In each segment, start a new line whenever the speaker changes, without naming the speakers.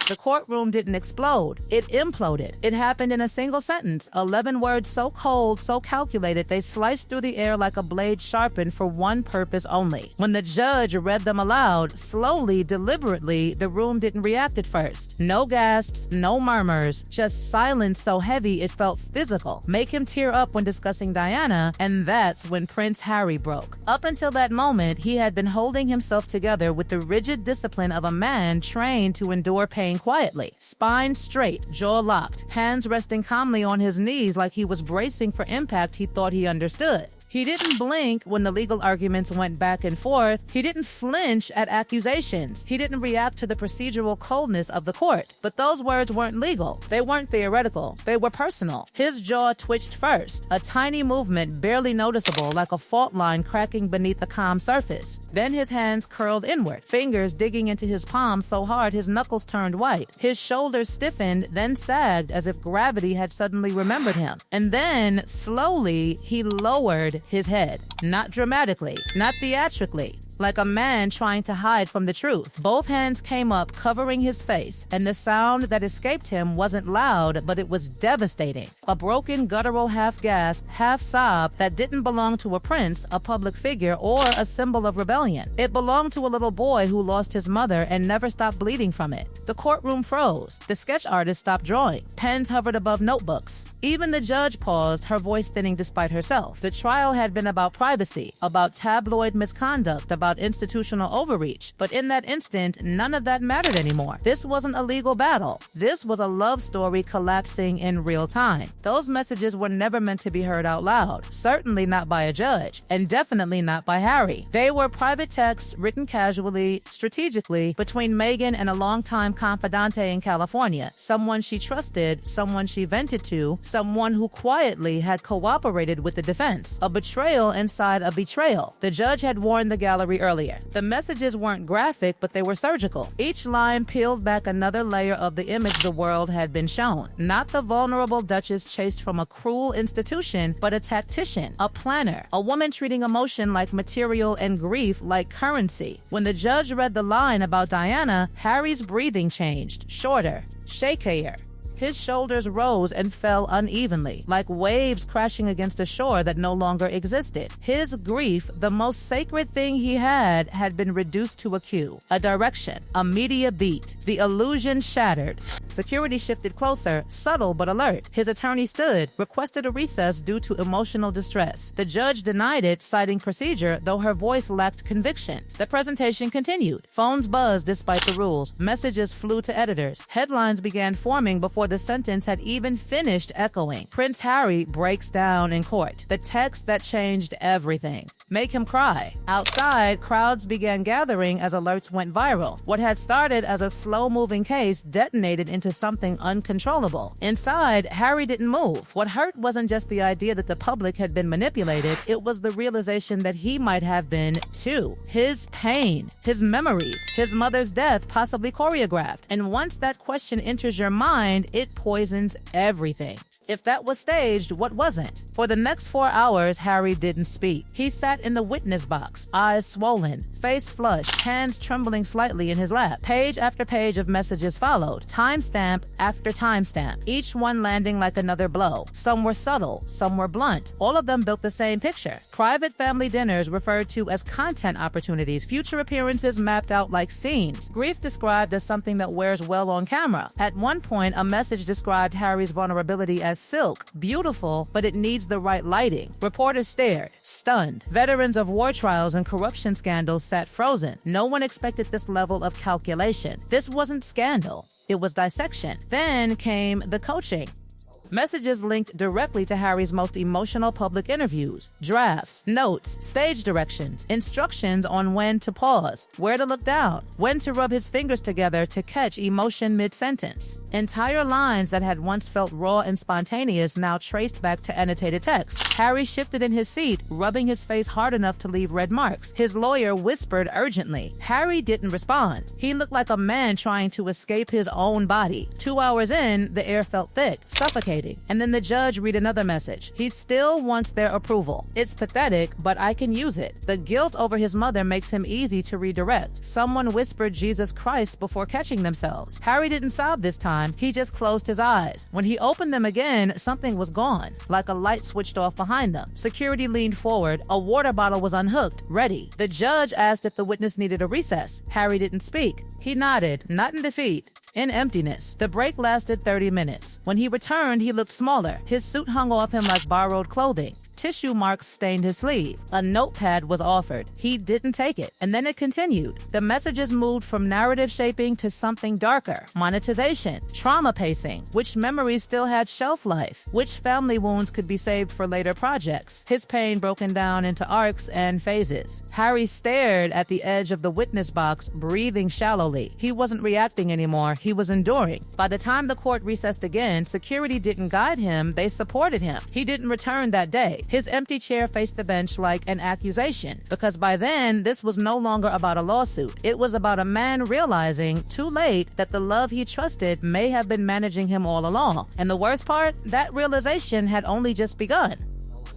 The courtroom didn't explode. It imploded. It happened in a single sentence, 11 words so cold, so calculated, they sliced through the air like a blade sharpened for one purpose only. When the judge read them aloud, slowly, deliberately, the room didn't react at first. No gasps, no murmurs, just silence so heavy it felt physical. Make him tear up when discussing Diana, and that's when Prince Harry broke. Up until that moment, he had been holding himself together with the rigid discipline of a man trained to endure pain quietly. Spine straight, jaw locked, hands resting calmly on his knees like he was bracing for impact he thought he understood. He didn't blink when the legal arguments went back and forth. He didn't flinch at accusations. He didn't react to the procedural coldness of the court. But those words weren't legal. They weren't theoretical. They were personal. His jaw twitched first, a tiny movement barely noticeable like a fault line cracking beneath a calm surface. Then his hands curled inward, fingers digging into his palms so hard his knuckles turned white. His shoulders stiffened, then sagged as if gravity had suddenly remembered him. And then, slowly, he lowered his head. Not dramatically, not theatrically, like a man trying to hide from the truth. Both hands came up, covering his face, and the sound that escaped him wasn't loud, but it was devastating. A broken, guttural half-gasp, half-sob that didn't belong to a prince, a public figure, or a symbol of rebellion. It belonged to a little boy who lost his mother and never stopped bleeding from it. The courtroom froze. The sketch artist stopped drawing. Pens hovered above notebooks. Even the judge paused, her voice thinning despite herself. The trial had been about privacy, about tabloid misconduct, about institutional overreach. But in that instant, none of that mattered anymore. This wasn't a legal battle. This was a love story collapsing in real time. Those messages were never meant to be heard out loud. Certainly not by a judge, and definitely not by Harry. They were private texts written casually, strategically, between Meghan and a longtime confidante in California. Someone she trusted, someone she vented to, someone who quietly had cooperated with the defense. A betrayal inside a betrayal. The judge had warned the gallery earlier. The messages weren't graphic, but they were surgical. Each line peeled back another layer of the image the world had been shown. Not the vulnerable duchess chased from a cruel institution, but a tactician, a planner, a woman treating emotion like material and grief like currency. When the judge read the line about Diana, Harry's breathing changed, shorter, shakier. His shoulders rose and fell unevenly, like waves crashing against a shore that no longer existed. His grief, the most sacred thing he had been reduced to a cue, a direction, a media beat. The illusion shattered. Security shifted closer, subtle but alert. His attorney stood, requested a recess due to emotional distress. The judge denied it, citing procedure, though her voice lacked conviction. The presentation continued. Phones buzzed despite the rules. Messages flew to editors. Headlines began forming before the sentence had even finished echoing. Prince Harry breaks down in court. The text that changed everything. Make him cry. Outside, crowds began gathering as alerts went viral. What had started as a slow-moving case detonated into something uncontrollable. Inside, Harry didn't move. What hurt wasn't just the idea that the public had been manipulated, it was the realization that he might have been too. His pain, his memories, his mother's death possibly choreographed. And once that question enters your mind, it poisons everything. If that was staged, what wasn't? For the next 4 hours, Harry didn't speak. He sat in the witness box, eyes swollen, face flushed, hands trembling slightly in his lap. Page after page of messages followed, timestamp after timestamp, each one landing like another blow. Some were subtle, some were blunt. All of them built the same picture. Private family dinners referred to as content opportunities, future appearances mapped out like scenes, grief described as something that wears well on camera. At one point, a message described Harry's vulnerability as silk, beautiful, but it needs the right lighting. Reporters stared, stunned. Veterans of war trials and corruption scandals sat frozen. No one expected this level of calculation. This wasn't scandal. It was dissection. Then came the coaching. Messages linked directly to Harry's most emotional public interviews, drafts, notes, stage directions, instructions on when to pause, where to look down, when to rub his fingers together to catch emotion mid-sentence. Entire lines that had once felt raw and spontaneous now traced back to annotated text. Harry shifted in his seat, rubbing his face hard enough to leave red marks. His lawyer whispered urgently. Harry didn't respond. He looked like a man trying to escape his own body. 2 hours in, the air felt thick, suffocating. communicating, and then the judge read another message. He still wants their approval. It's pathetic, but I can use it. The guilt over his mother makes him easy to redirect. Someone whispered Jesus Christ before catching themselves. Harry didn't sob this time, he just closed his eyes. When he opened them again, something was gone, like a light switched off behind them. Security leaned forward, a water bottle was unhooked, ready. The judge asked if the witness needed a recess. Harry didn't speak. He nodded, not in defeat, in emptiness. The break lasted 30 minutes. When he returned, he looked smaller. His suit hung off him like borrowed clothing. Tissue marks stained his sleeve. A notepad was offered. He didn't take it. And then it continued. The messages moved from narrative shaping to something darker. Monetization, trauma pacing, which memories still had shelf life, which family wounds could be saved for later projects. His pain broken down into arcs and phases. Harry stared at the edge of the witness box, breathing shallowly. He wasn't reacting anymore. He was enduring. By the time the court recessed again, security didn't guide him. They supported him. He didn't return that day. His empty chair faced the bench like an accusation, because by then, this was no longer about a lawsuit. It was about a man realizing, too late, that the love he trusted may have been managing him all along. And the worst part, that realization had only just begun.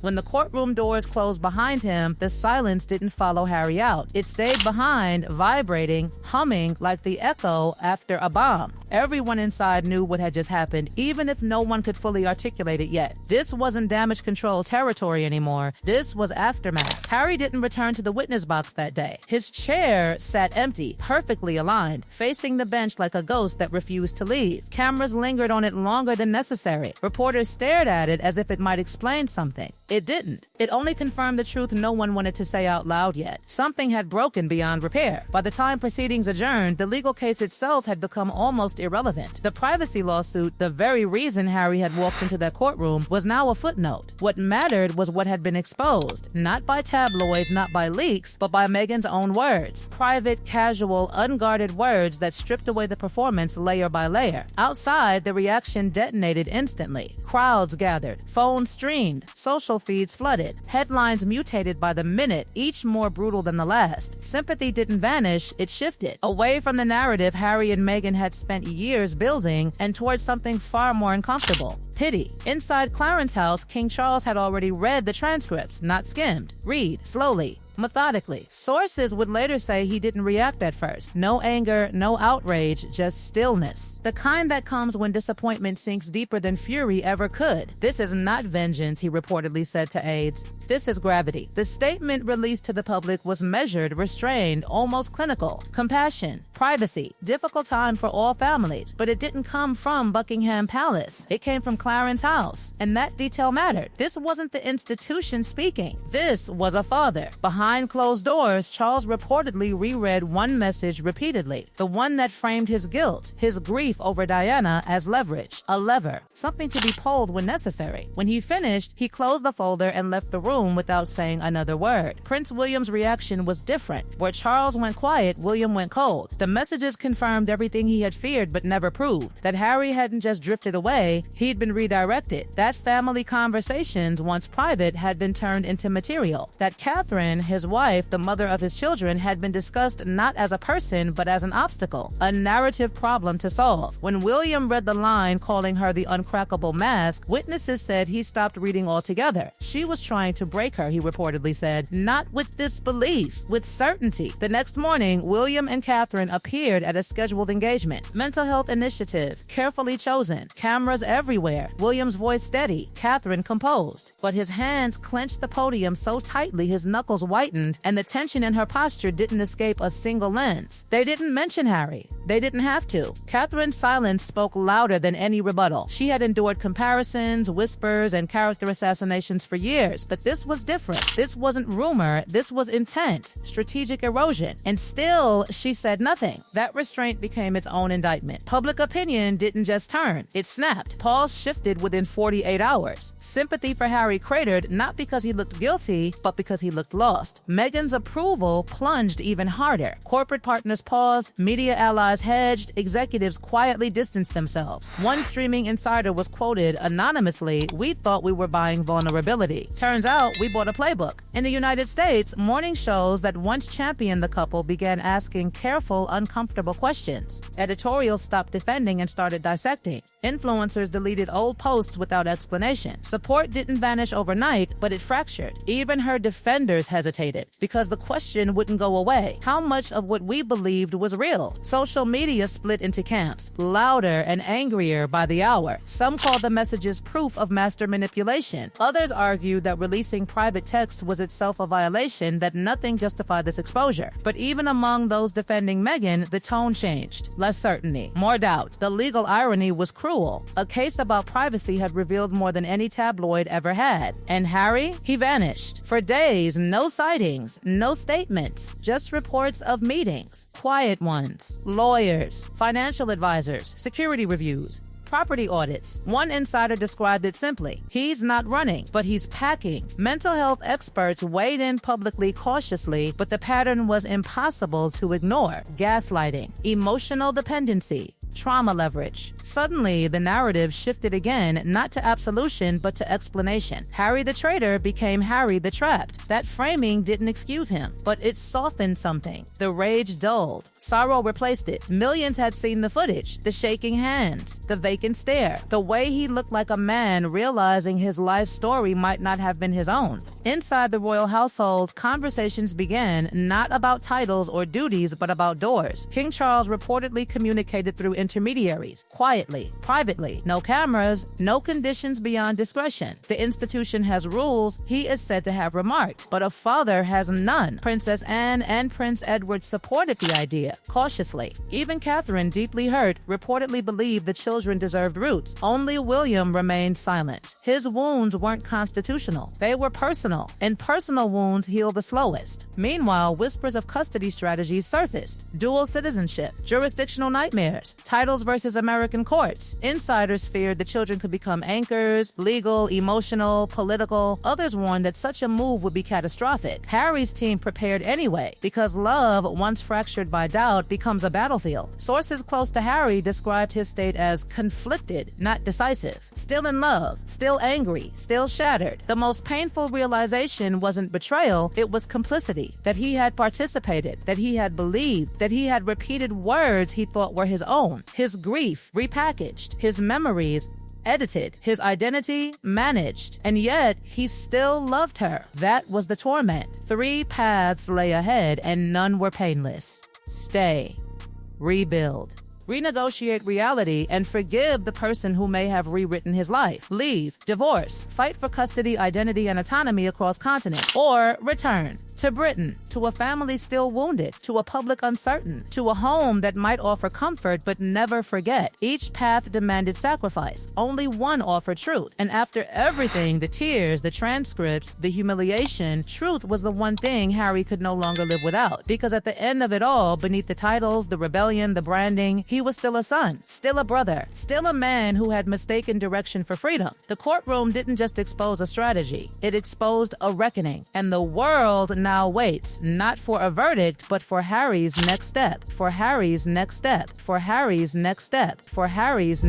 When the courtroom doors closed behind him, the silence didn't follow Harry out. It stayed behind, vibrating, humming like the echo after a bomb. Everyone inside knew what had just happened, even if no one could fully articulate it yet. This wasn't damage control territory anymore. This was aftermath. Harry didn't return to the witness box that day. His chair sat empty, perfectly aligned, facing the bench like a ghost that refused to leave. Cameras lingered on it longer than necessary. Reporters stared at it as if it might explain something. It didn't. It only confirmed the truth no one wanted to say out loud yet. Something had broken beyond repair. By the time proceedings adjourned, the legal case itself had become almost irrelevant. The privacy lawsuit, the very reason Harry had walked into that courtroom, was now a footnote. What mattered was what had been exposed, not by tabloids, not by leaks, but by Meghan's own words. Private, casual, unguarded words that stripped away the performance layer by layer. Outside, the reaction detonated instantly. Crowds gathered, phones streamed, social feeds flooded, headlines mutated by the minute, each more brutal than the last. Sympathy didn't vanish, it shifted. Away from the narrative Harry and Meghan had spent years building and towards something far more uncomfortable. Pity. Inside Clarence's house, King Charles had already read the transcripts, not skimmed. Read, slowly, methodically. Sources would later say he didn't react at first. No anger, no outrage, just stillness. The kind that comes when disappointment sinks deeper than fury ever could. This is not vengeance, he reportedly said to aides. This is gravity. The statement released to the public was measured, restrained, almost clinical. Compassion, privacy, difficult time for all families. But it didn't come from Buckingham Palace. It came from Clarence's house. And that detail mattered. This wasn't the institution speaking. This was a father. Behind closed doors, Charles reportedly reread one message repeatedly. The one that framed his guilt, his grief over Diana as leverage. A lever. Something to be pulled when necessary. When he finished, he closed the folder and left the room without saying another word. Prince William's reaction was different. Where Charles went quiet, William went cold. The messages confirmed everything he had feared but never proved. That Harry hadn't just drifted away, he'd been redirected. That family conversations, once private, had been turned into material. That Catherine, his wife, the mother of his children, had been discussed not as a person but as an obstacle, a narrative problem to solve. When William read the line calling her the uncrackable mask, witnesses said he stopped reading altogether. She was trying to break her, he reportedly said, not with disbelief, with certainty. The next morning, William and Catherine appeared at a scheduled engagement. Mental health initiative, carefully chosen, cameras everywhere. William's voice steady, Catherine composed. But his hands clenched the podium so tightly his knuckles whitened, and the tension in her posture didn't escape a single lens. They didn't mention Harry. They didn't have to. Catherine's silence spoke louder than any rebuttal. She had endured comparisons, whispers, and character assassinations for years, but this was different. This wasn't rumor, this was intent, strategic erosion. And still, she said nothing. That restraint became its own indictment. Public opinion didn't just turn, it snapped. Pause shifted within 48 hours. Sympathy for Harry cratered, not because he looked guilty, but because he looked lost. Meghan's approval plunged even harder. Corporate partners paused, media allies hedged, executives quietly distanced themselves. One streaming insider was quoted anonymously, "We thought we were buying vulnerability." Turns out, well, we bought a playbook. In the United States, morning shows that once championed the couple began asking careful, uncomfortable questions. Editorials stopped defending and started dissecting. Influencers deleted old posts without explanation. Support didn't vanish overnight, but it fractured. Even her defenders hesitated because the question wouldn't go away. How much of what we believed was real? Social media split into camps, louder and angrier by the hour. Some called the messages proof of master manipulation. Others argued that releasing private text was itself a violation, that nothing justified this exposure. But even among those defending Meghan, the tone changed. Less certainty, more doubt. The legal irony was cruel. A case about privacy had revealed more than any tabloid ever had. And Harry? He vanished. For days, no sightings, no statements, just reports of meetings. Quiet ones. Lawyers, financial advisors, security reviews, property audits. One insider described it simply: he's not running, but he's packing. Mental health experts weighed in publicly cautiously, but the pattern was impossible to ignore. Gaslighting, emotional dependency, trauma leverage. Suddenly, the narrative shifted again, not to absolution, but to explanation. Harry the traitor became Harry the trapped. That framing didn't excuse him, but it softened something. The rage dulled. Sorrow replaced it. Millions had seen the footage, the shaking hands, the vacant stare, the way he looked like a man realizing his life story might not have been his own. Inside the royal household, conversations began not about titles or duties, but about doors. King Charles reportedly communicated through intermediaries, quietly, privately. No cameras, no conditions beyond discretion. The institution has rules, he is said to have remarked, but a father has none. Princess Anne and Prince Edward supported the idea, cautiously. Even Catherine, deeply hurt, reportedly believed the children deserved roots. Only William remained silent. His wounds weren't constitutional, they were personal, and personal wounds heal the slowest. Meanwhile, whispers of custody strategies surfaced. Dual citizenship, jurisdictional nightmares, titles versus American courts. Insiders feared the children could become anchors, legal, emotional, political. Others warned that such a move would be catastrophic. Harry's team prepared anyway, because love, once fractured by doubt, becomes a battlefield. Sources close to Harry described his state as conflicted, not decisive. Still in love, still angry, still shattered. The most painful realization wasn't betrayal, it was complicity. That he had participated, that he had believed, that he had repeated words he thought were his own. His grief repackaged, his memories edited, his identity managed, and yet he still loved her. That was the torment. 3 paths lay ahead, and none were painless. Stay, rebuild, renegotiate reality, and forgive the person who may have rewritten his life. Leave, divorce, fight for custody, identity, and autonomy across continents, or return to Britain, to a family still wounded, to a public uncertain, to a home that might offer comfort but never forget. Each path demanded sacrifice. Only one offered truth. And after everything, the tears, the transcripts, the humiliation, truth was the one thing Harry could no longer live without. Because at the end of it all, beneath the titles, the rebellion, the branding, he was still a son, still a brother, still a man who had mistaken direction for freedom. The courtroom didn't just expose a strategy, it exposed a reckoning. And the world now waits, not for a verdict, but for Harry's next step, for Harry's next step, for Harry's next step, for Harry's